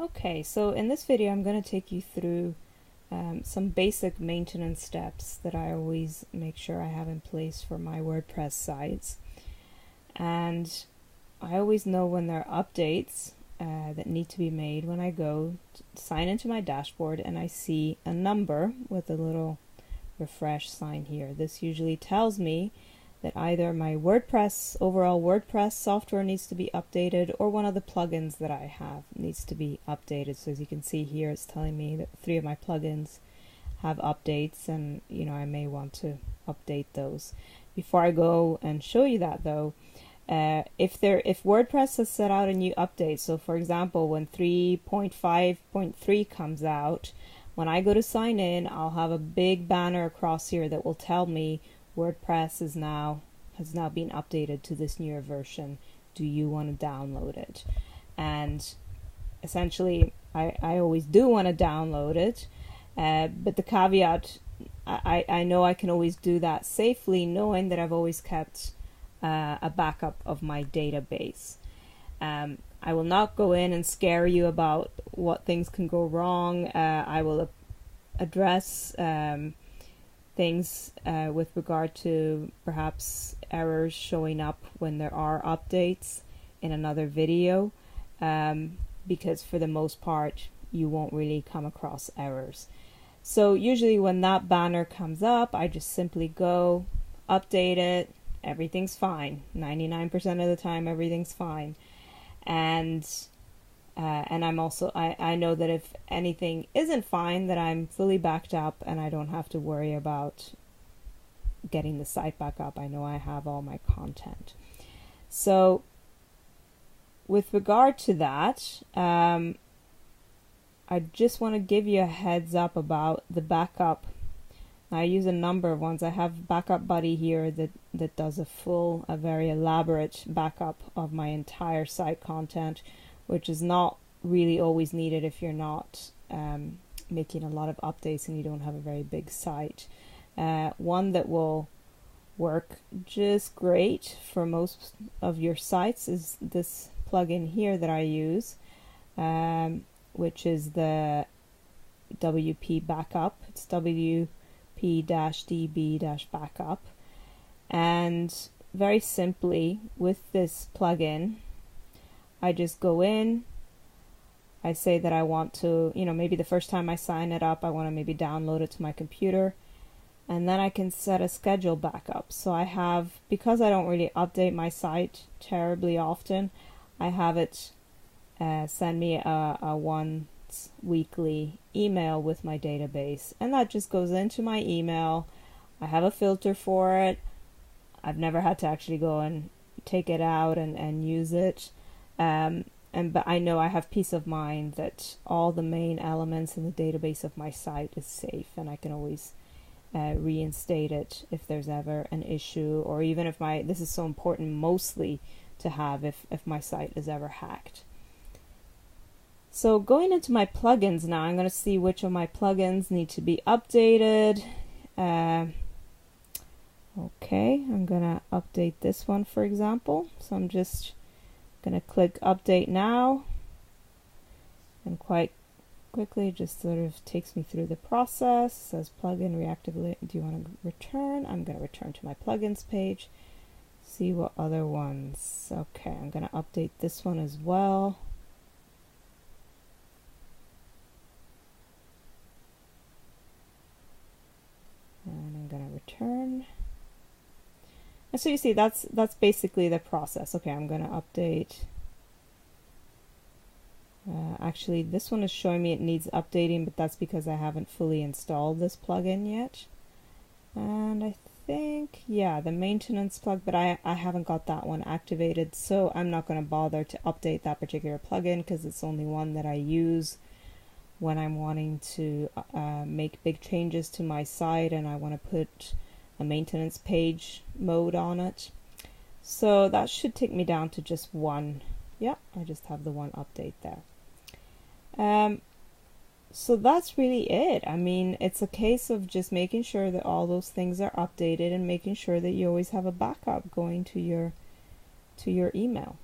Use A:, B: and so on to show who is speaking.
A: Okay, so in this video I'm going to take you through some basic maintenance steps that I always make sure I have in place for my WordPress sites. And I always know when there are updates that need to be made when I go to sign into my dashboard and I see a number with a little refresh sign here. This usually tells me that either my overall WordPress software needs to be updated, or one of the plugins that I have needs to be updated. So as you can see here, it's telling me that 3 of my plugins have updates, and I may want to update those. Before I go and show you that though, if WordPress has set out a new update, so for example when 3.5.3 comes out, when I go to sign in, I'll have a big banner across here that will tell me WordPress has now been updated to this newer version. Do you want to download it? And essentially, I always do want to download it, but the caveat, I know I can always do that safely, knowing that I've always kept a backup of my database. I will not go in and scare you about what things can go wrong. I will address things with regard to perhaps errors showing up when there are updates in another video, because for the most part you won't really come across errors. So usually when that banner comes up, I just simply go update it. Everything's fine. 99% of the time everything's fine. And I'm also, I know that if anything isn't fine, that I'm fully backed up and I don't have to worry about getting the site back up. I know I have all my content. So with regard to that, I just want to give you a heads up about the backup. I use a number of ones. I have Backup Buddy here that does a very elaborate backup of my entire site content, which is not really always needed if you're not making a lot of updates and you don't have a very big site. One that will work just great for most of your sites is this plugin here that I use, which is the WP Backup. It's WP-DB-Backup. And very simply, with this plugin, I just go in, I say that I want to, maybe the first time I sign it up, I want to maybe download it to my computer, and then I can set a schedule backup. So I have, because I don't really update my site terribly often, I have it send me a once weekly email with my database, and that just goes into my email. I have a filter for it. I've never had to actually go and take it out and use it. But I know I have peace of mind that all the main elements in the database of my site is safe, and I can always reinstate it if there's ever an issue, or even if this is so important mostly to have if my site is ever hacked. So going into my plugins now, I'm going to see which of my plugins need to be updated. Okay, I'm going to update this one, for example. So I'm just going to click update now, and quite quickly it just sort of takes me through the process. It says plugin reactivate. Do you want to return? I'm going to return to my plugins page, see what other ones. Okay, I'm going to update this one as well. And I'm going to return. And so you see, that's basically the process. Okay, I'm going to update. Actually, this one is showing me it needs updating, but that's because I haven't fully installed this plugin yet. And I think, yeah, the maintenance plug, but I haven't got that one activated, so I'm not going to bother to update that particular plugin because it's only one that I use when I'm wanting to make big changes to my site and I want to put a maintenance page mode on it. So that should take me down to just one. Yep, I just have the one update there. So that's really it. I mean, it's a case of just making sure that all those things are updated and making sure that you always have a backup going to your email.